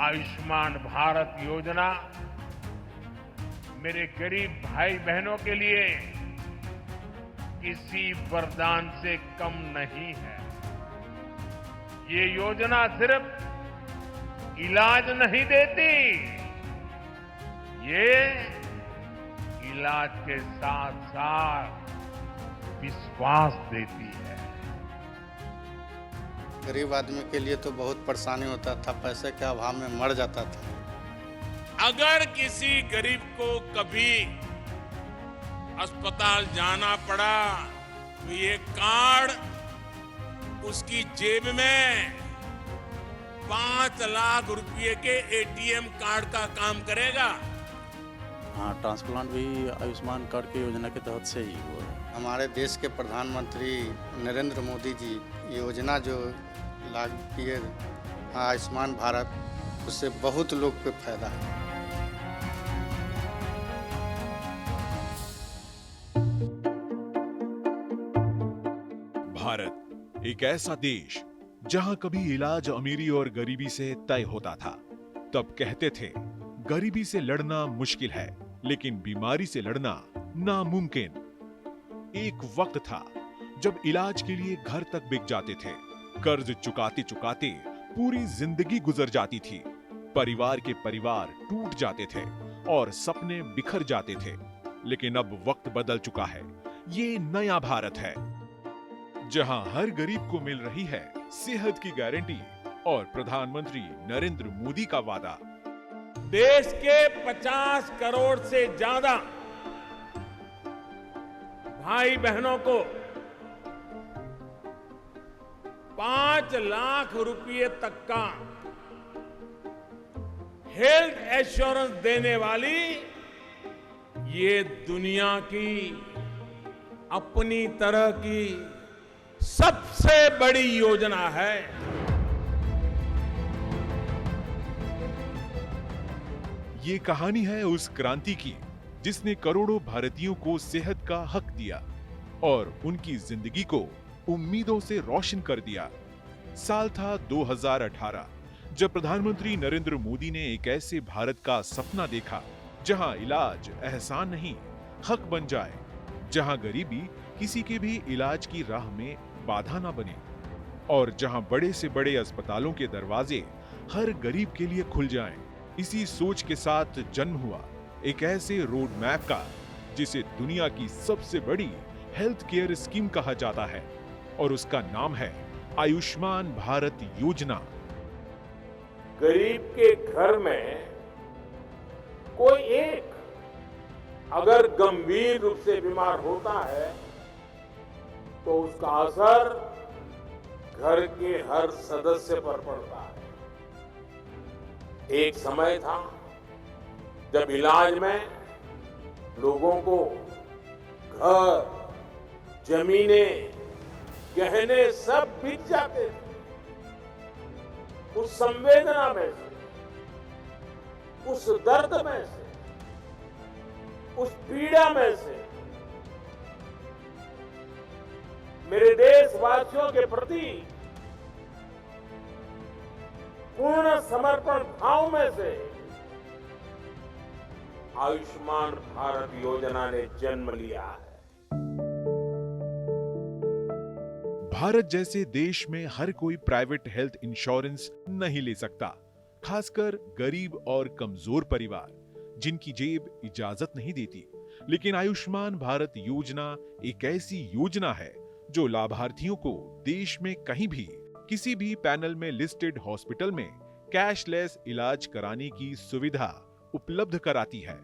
आयुष्मान भारत योजना मेरे गरीब भाई बहनों के लिए किसी वरदान से कम नहीं है। ये योजना सिर्फ इलाज नहीं देती, ये इलाज के साथ साथ विश्वास देती है। गरीब आदमी के लिए तो बहुत परेशानी होता था, पैसे के अभाव में मर जाता था। अगर किसी गरीब को कभी अस्पताल जाना पड़ा तो ये कार्ड उसकी जेब में 5 लाख रुपए के एटीएम कार्ड का काम करेगा। हाँ, ट्रांसप्लांट भी आयुष्मान कार्ड की योजना के तहत से ही हुआ है। हमारे देश के प्रधानमंत्री नरेंद्र मोदी जी योजना जो लागू किए आयुष्मान भारत, उससे बहुत लोग को फायदा है। भारत एक ऐसा देश जहां कभी इलाज अमीरी और गरीबी से तय होता था। तब कहते थे गरीबी से लड़ना मुश्किल है, लेकिन बीमारी से लड़ना नामुमकिन। एक वक्त था जब इलाज के लिए घर तक बिक जाते थे, कर्ज चुकाते चुकाते पूरी जिंदगी गुजर जाती थी, परिवार के परिवार टूट जाते थे और सपने बिखर जाते थे। लेकिन अब वक्त बदल चुका है। ये नया भारत है जहां हर गरीब को मिल रही है सेहत की गारंटी और प्रधानमंत्री नरेंद्र मोदी का वादा। देश के 50 करोड़ से ज्यादा भाई बहनों को 5 लाख रुपए तक का हेल्थ एश्योरेंस देने वाली ये दुनिया की अपनी तरह की सबसे बड़ी योजना है। ये कहानी है उस क्रांति की जिसने करोड़ों भारतीयों को सेहत का हक दिया और उनकी जिंदगी को उम्मीदों से रोशन कर दिया। साल था 2018 जब प्रधानमंत्री नरेंद्र मोदी ने एक ऐसे भारत का सपना देखा जहां इलाज एहसान नहीं हक बन जाए, जहां गरीबी किसी के भी इलाज की राह में बाधा ना बने और जहां बड़े से बड़े अस्पतालों के दरवाजे हर गरीब के लिए खुल जाएं। इसी सोच के साथ जन्म हुआ एक ऐसे रोड मैप का जिसे दुनिया की सबसे बड़ी हेल्थ केयर स्कीम कहा जाता है और उसका नाम है आयुष्मान भारत योजना। गरीब के घर में कोई एक अगर गंभीर रूप से बीमार होता है तो उसका असर घर के हर सदस्य पर पड़ता है। एक समय था जब इलाज में लोगों को घर, जमीनें, गहने सब बिक जाते थे। उस संवेदना में से, उस दर्द में से, उस पीड़ा में से मेरे देशवासियों के प्रति पूर्ण समर्पण भाव में से आयुष्मान भारत योजना ने जन्म लिया है। भारत जैसे देश में हर कोई प्राइवेट हेल्थ इंश्योरेंस नहीं ले सकता, खासकर गरीब और कमजोर परिवार जिनकी जेब इजाजत नहीं देती। लेकिन आयुष्मान भारत योजना एक ऐसी योजना है जो लाभार्थियों को देश में कहीं भी किसी भी पैनल में लिस्टेड हॉस्पिटल में कैशलेस इलाज कराने की सुविधा उपलब्ध कराती है।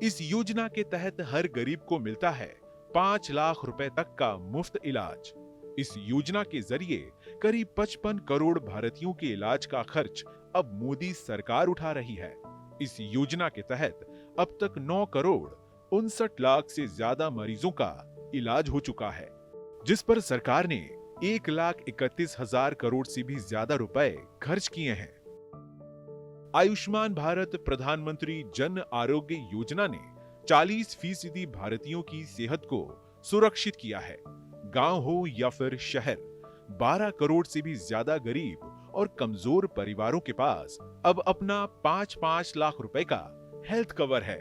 इस योजना के तहत हर गरीब को मिलता है 5 लाख रुपए तक का मुफ्त इलाज। इस योजना के जरिए करीब 55 करोड़ भारतीयों के इलाज का खर्च अब मोदी सरकार उठा रही है। इस योजना के तहत अब तक 9 करोड़ 59 लाख से ज्यादा मरीजों का इलाज हो चुका है, जिस पर सरकार ने 1,31,000 करोड़ से भी ज्यादा रुपए खर्च किए हैं। आयुष्मान भारत प्रधानमंत्री जन आरोग्य योजना ने 40% भारतीयों की सेहत को सुरक्षित किया है। गांव हो या फिर शहर, 12 करोड़ से भी ज्यादा गरीब और कमजोर परिवारों के पास अब अपना 5-5 लाख रुपए का हेल्थ कवर है।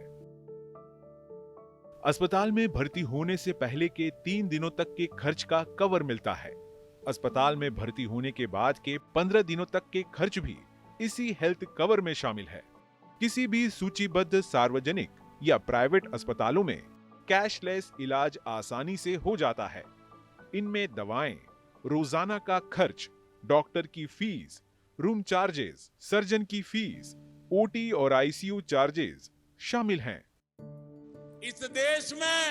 अस्पताल में भर्ती होने से पहले के 3 दिनों तक के खर्च का कवर मिलता है। अस्पताल में भर्ती होने के बाद के 15 दिनों तक के खर्च भी इसी हेल्थ कवर में शामिल है। किसी भी सूचीबद्ध सार्वजनिक या प्राइवेट अस्पतालों में कैशलेस इलाज आसानी से हो जाता है। इनमें दवाएं, रोजाना का खर्च, डॉक्टर की फीस, रूम चार्जेस, सर्जन की फीस, ओटी और आईसीयू चार्जेस शामिल हैं। इस देश में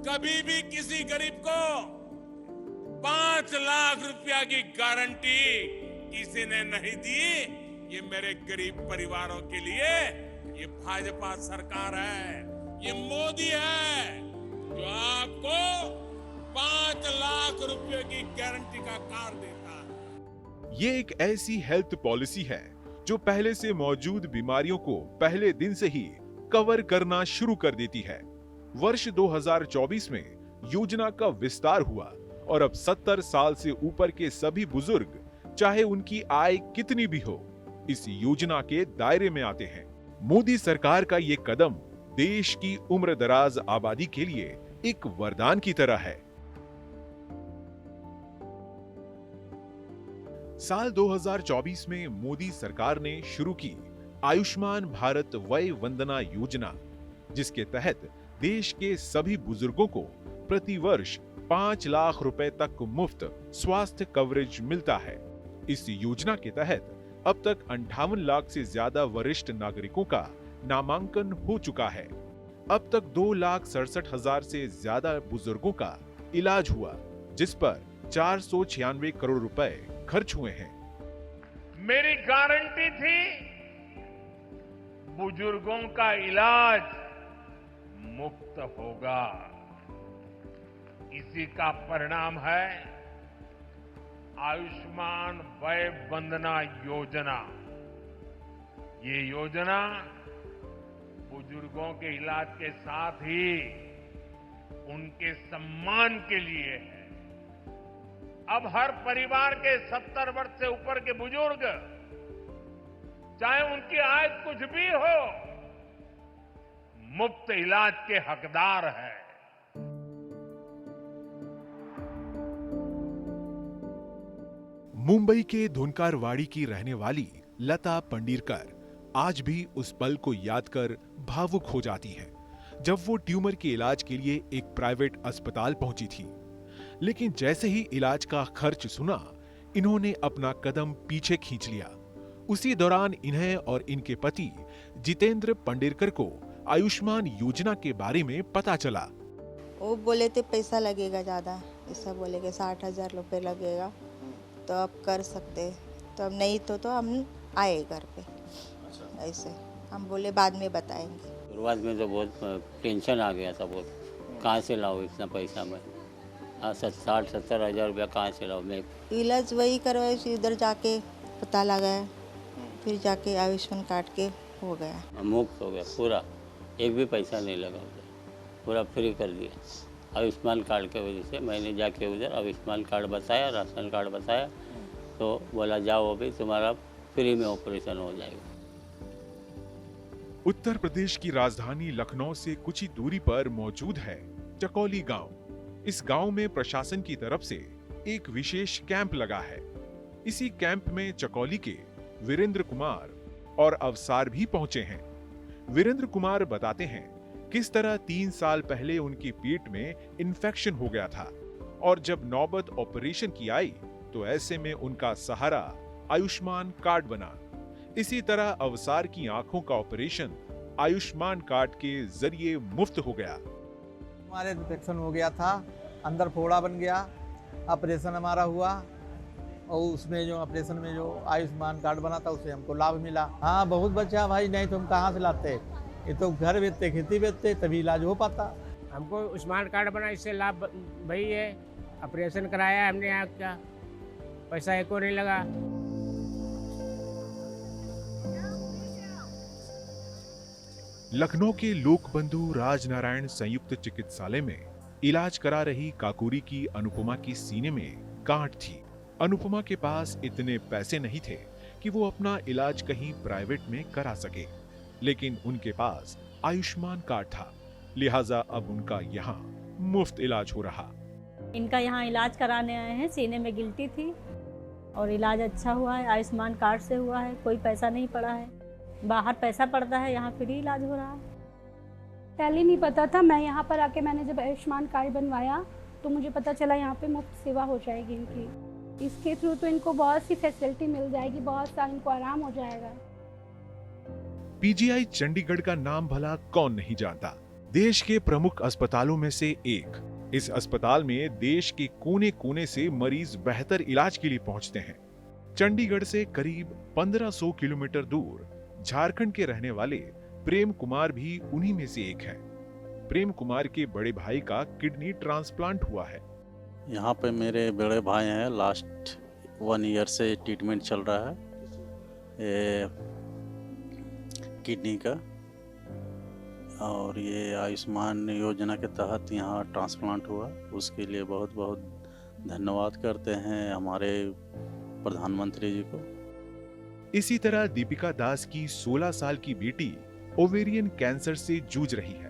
कभी भी किसी गरीब को 5 लाख रुपया की गारंटी किसी ने नहीं दी। ये मेरे गरीब परिवारों के लिए ये भाजपा सरकार है, ये मोदी है जो आपको 5 लाख रुपए की गारंटी का कार्ड देता है। ये एक ऐसी हेल्थ पॉलिसी है जो पहले से मौजूद बीमारियों को पहले दिन से ही कवर करना शुरू कर देती है। वर्ष 2024 में योजना का विस्तार हुआ और अब 70 साल से ऊपर के सभी बुजुर्ग, चाहे उनकी आय कितनी भी हो, इस योजना के दायरे में आते हैं। मोदी सरकार का ये कदम देश की उम्रदराज आबादी के लिए एक वरदान की तरह है। साल 2024 में मोदी सरकार ने शुरू की आयुष्मान भारत वय वंदना योजना, जिसके तहत देश के सभी बुजुर्गों को प्रति वर्ष 5 लाख रुपए तक मुफ्त स्वास्थ्य कवरेज मिलता है। इस योजना के तहत अब तक 58 लाख से ज्यादा वरिष्ठ नागरिकों का नामांकन हो चुका है। अब तक 2,67,000 से ज्यादा बुजुर्गों का इलाज हुआ, जिस पर 496 करोड़ रुपए खर्च हुए हैं। मेरी गारंटी थी बुजुर्गों का इलाज मुफ्त होगा। इसी का परिणाम है आयुष्मान वय वंदना योजना। ये योजना बुजुर्गों के इलाज के साथ ही उनके सम्मान के लिए है। अब हर परिवार के 70 वर्ष से ऊपर के बुजुर्ग, चाहे उनकी आय कुछ भी हो, मुफ्त इलाज के हकदार है। मुंबई के धुनकारवाड़ी की रहने वाली लता पंडीरकर आज भी उस पल को याद कर भावुक हो जाती हैं, जब वो ट्यूमर के इलाज के लिए एक प्राइवेट अस्पताल पहुंची थी। लेकिन जैसे ही इलाज का खर्च सुना, इन्होंने अपना कदम पीछे खींच लिया। उसी दौरान इन्हें और इनके पति जितेंद्र पंडीरकर को आयुष्मान योजना के बारे में पता चला। वो बोले थे पैसा लगेगा ज़्यादा, ऐसा बोले कि 60,000 रुपये लगेगा तो आप कर सकते, तो अब नहीं तो हम आए घर पे। ऐसे हम बोले बाद में बताएंगे। शुरुआत में तो बहुत टेंशन आ गया था, बहुत कहाँ से लाऊं इतना पैसा मैं। 60-70 हज़ार रुपया कहाँ से लाऊं मैं। इलाज वही करवाए, इधर जाके पता लगाया, फिर जाके आयुष्मान कार्ड के हो गया, मुफ्त हो गया पूरा, एक भी पैसा नहीं लगा उधर, पूरा फ्री कर दिया आयुष्मान कार्ड के वजह से। मैंने जाके उधर आयुष्मान कार्ड बताया, राशन कार्ड बताया, तो बोला जाओ अभी तुम्हारा फ्री में ऑपरेशन हो जाएगा। उत्तर प्रदेश की राजधानी लखनऊ से कुछ ही दूरी पर मौजूद है चकौली गांव। इस गांव में प्रशासन की तरफ से एक विशेष कैंप लगा है। इसी कैंप में चकौली के वीरेंद्र कुमार और अवसार भी पहुंचे हैं। वीरेंद्र कुमार बताते हैं किस तरह 3 साल पहले उनकी पीठ में इन्फेक्शन हो गया था और जब नौबत ऑपरेशन की आई तो ऐसे में उनका सहारा आयुष्मान कार्ड बना। इसी तरह अवसार की आंखों का ऑपरेशन आयुष्मान कार्ड के जरिए मुफ्त हो गया। हमारे इन्फेक्शन हो गया था, अंदर फोड़ा बन गया, ऑपरेशन हमारा हुआ और उसमें जो ऑपरेशन में जो आयुष्मान कार्ड बना था उससे हमको लाभ मिला। हाँ बहुत बचा भाई, नहीं तो हम कहाँ से लाते, ये तो घर बेचते, खेती बेचते, तभी इलाज हो पाता। हमको आयुष्मान कार्ड बना, इससे लाभ भाई है। ऑपरेशन कराया हमने आँख का, पैसा एक को नहीं लगा। लखनऊ के लोकबंधु राजनारायण संयुक्त चिकित्सालय में इलाज करा रही काकोरी की अनुपमा की सीने में गांठ थी। अनुपमा के पास इतने पैसे नहीं थे कि वो अपना इलाज कहीं प्राइवेट में करा सके, लेकिन उनके पास आयुष्मान कार्ड था, लिहाजा अब उनका यहाँ मुफ्त इलाज हो रहा। इनका यहाँ इलाज कराने आए हैं, सीने में गिल्टी थी और इलाज अच्छा हुआ है, आयुष्मान कार्ड से हुआ है, कोई पैसा नहीं पड़ा है। बाहर पैसा पड़ता है, यहाँ फ्री इलाज हो रहा है। पहले नहीं पता था, मैं यहाँ पर आके मैंने जब आयुष्मान कार्ड बनवाया तो मुझे पता चला यहाँ पे मुफ्त सेवा हो जाएगी इनकी। इसके थ्रू तो इनको बहुत सी फैसिलिटी मिल जाएगी, बहुत सा इनको आराम हो जाएगा। पीजीआई चंडीगढ़ का नाम भला कौन नहीं जानता, देश के प्रमुख अस्पतालों में से एक। इस अस्पताल में देश के कोने कोने से मरीज बेहतर इलाज के लिए पहुंचते हैं। चंडीगढ़ से करीब 1500 किलोमीटर दूर झारखंड के रहने वाले प्रेम कुमार भी उन्हीं में से एक हैं। प्रेम कुमार के बड़े भाई का किडनी ट्रांसप्लांट हुआ है। यहाँ पे मेरे बड़े भाई हैं, लास्ट 1 ईयर से ट्रीटमेंट चल रहा है किडनी का, और ये आयुष्मान योजना के तहत यहाँ ट्रांसप्लांट हुआ। उसके लिए बहुत बहुत धन्यवाद करते हैं हमारे प्रधानमंत्री जी को। इसी तरह दीपिका दास की 16 साल की बेटी ओवेरियन कैंसर से जूझ रही है।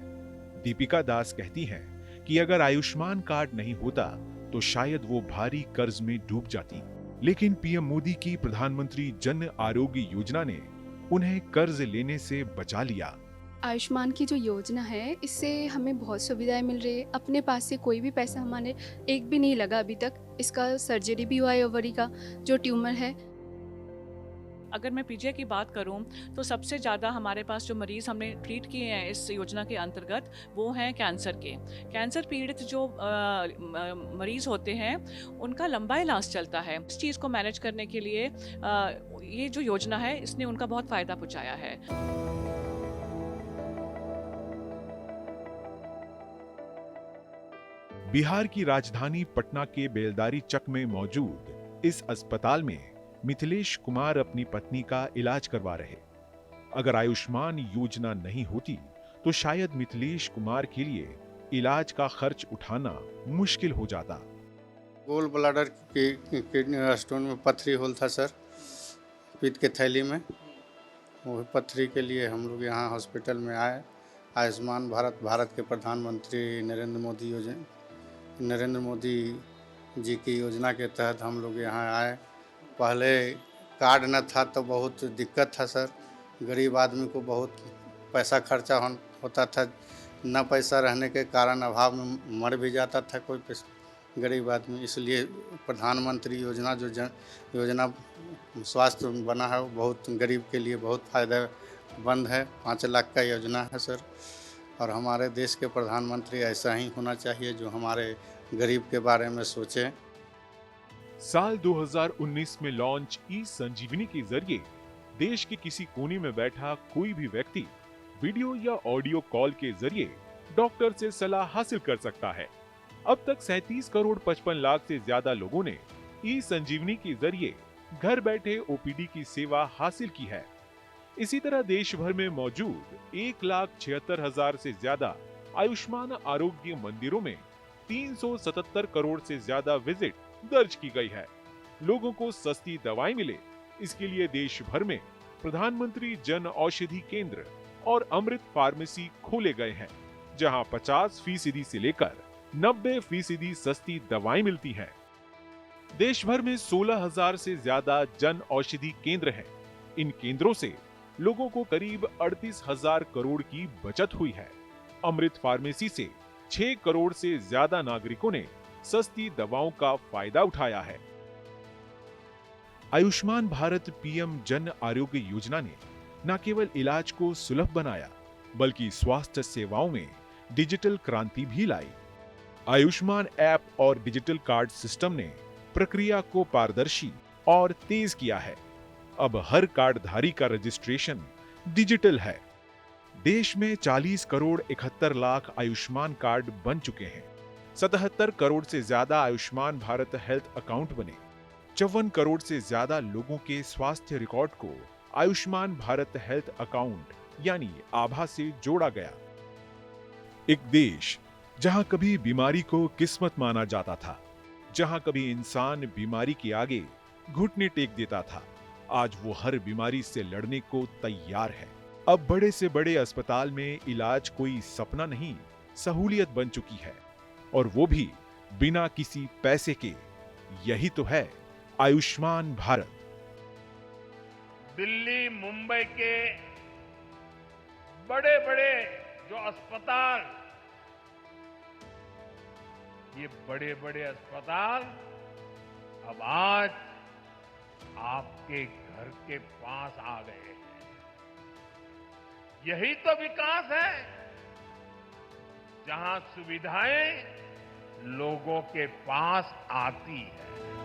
दीपिका दास कहती हैं कि अगर आयुष्मान कार्ड नहीं होता तो शायद वो भारी कर्ज में डूब जाती, लेकिन पीएम मोदी की प्रधानमंत्री जन आरोग्य योजना ने उन्हें कर्ज लेने से बचा लिया। आयुष्मान की जो योजना है, इससे हमें बहुत सुविधाएं मिल रही है। अपने पास से कोई भी पैसा हमारे एक भी नहीं लगा अभी तक। इसका सर्जरी भी हुआ है, ओवरी का जो ट्यूमर है। अगर मैं पीजीआई की बात करूं तो सबसे ज़्यादा हमारे पास जो मरीज़ हमने ट्रीट किए हैं इस योजना के अंतर्गत वो हैं कैंसर के। कैंसर पीड़ित जो मरीज़ होते हैं उनका लंबा इलाज चलता है। इस चीज़ को मैनेज करने के लिए ये जो योजना है इसने उनका बहुत फ़ायदा पहुँचाया है। बिहार की राजधानी पटना के बेलदारी चक में मौजूद इस अस्पताल में मिथिलेश कुमार अपनी पत्नी का इलाज करवा रहे। अगर आयुष्मान योजना नहीं होती तो शायद मिथिलेश कुमार के लिए इलाज का खर्च उठाना मुश्किल हो जाता। गोल ब्लैडर की किडनी स्टोन में पथरी होल था सर, पित्त के थैली में। वो पथरी के लिए हम लोग यहाँ हॉस्पिटल में आए। आयुष्मान भारत के प्रधानमंत्री नरेंद्र मोदी जी की योजना के तहत हम लोग यहाँ आए। पहले कार्ड न था तो बहुत दिक्कत था सर, गरीब आदमी को बहुत पैसा खर्चा होता था। न पैसा रहने के कारण अभाव में मर भी जाता था कोई गरीब आदमी। इसलिए प्रधानमंत्री योजना योजना स्वास्थ्य बना है, वो बहुत गरीब के लिए बहुत फ़ायदेमंद है। 5 लाख का योजना है सर, और हमारे देश के प्रधानमंत्री ऐसा ही होना चाहिए जो हमारे गरीब के बारे में सोचे। साल 2019 में लॉन्च ई संजीवनी के जरिए देश के किसी कोने में बैठा कोई भी व्यक्ति वीडियो या ऑडियो कॉल के जरिए डॉक्टर से सलाह हासिल कर सकता है। अब तक 37 करोड़ 55 लाख से ज्यादा लोगों ने ई संजीवनी के जरिए घर बैठे ओपीडी की सेवा हासिल की है। इसी तरह देश भर में मौजूद 1,76,000 से ज्यादा आयुष्मान आरोग्य मंदिरों में 377 करोड़ से ज्यादा विजिट दर्ज की गई है। लोगों को सस्ती दवाएं मिले, इसके लिए देश भर में प्रधानमंत्री जन औषधि केंद्र और अमृत फार्मेसी खोले गए हैं, जहां 50% से लेकर 90% सस्ती दवाएं मिलती हैं। देश भर में 16,000 से ज्यादा जन औषधि केंद्र हैं। इन केंद्रों से लोगों को करीब 38,000 करोड़ की बचत हुई है। अमृत फार्मेसी से 6 करोड़ से ज्यादा नागरिकों ने सस्ती दवाओं का फायदा उठाया है। आयुष्मान भारत पीएम जन आरोग्य योजना ने न केवल इलाज को सुलभ बनाया, बल्कि स्वास्थ्य सेवाओं में डिजिटल क्रांति भी लाई। आयुष्मान ऐप और डिजिटल कार्ड सिस्टम ने प्रक्रिया को पारदर्शी और तेज किया है। अब हर कार्डधारी का रजिस्ट्रेशन डिजिटल है। देश में 40 करोड़ 71 लाख आयुष्मान कार्ड बन चुके हैं। 77 करोड़ से ज्यादा आयुष्मान भारत हेल्थ अकाउंट बने। 54 करोड़ से ज्यादा लोगों के स्वास्थ्य रिकॉर्ड को आयुष्मान भारत हेल्थ अकाउंट यानी आभा से जोड़ा गया। एक देश जहां कभी बीमारी को किस्मत माना जाता था, जहां कभी इंसान बीमारी के आगे घुटने टेक देता था, आज वो हर बीमारी से लड़ने को तैयार है। अब बड़े से बड़े अस्पताल में इलाज कोई सपना नहीं, सहूलियत बन चुकी है, और वो भी बिना किसी पैसे के। यही तो है आयुष्मान भारत। दिल्ली, मुंबई के बड़े बड़े जो अस्पताल, ये बड़े बड़े अस्पताल अब आज आपके घर के पास आ गए हैं। यही तो विकास है, जहां सुविधाएं लोगों के पास आती है।